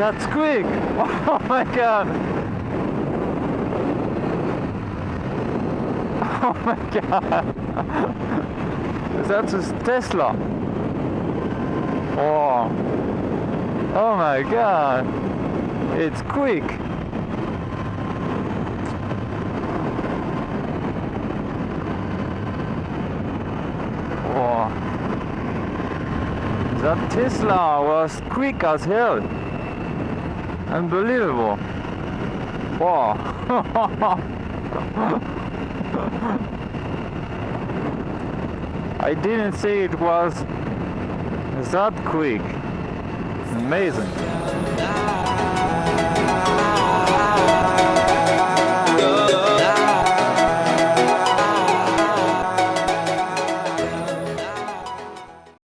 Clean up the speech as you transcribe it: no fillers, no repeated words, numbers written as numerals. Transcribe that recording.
That's quick! Oh my god! Oh my god! That's a Tesla! Oh! Oh my god! It's quick! Oh! That Tesla was quick as hell! Unbelievable! Wow! I didn't say it was that quick. Amazing.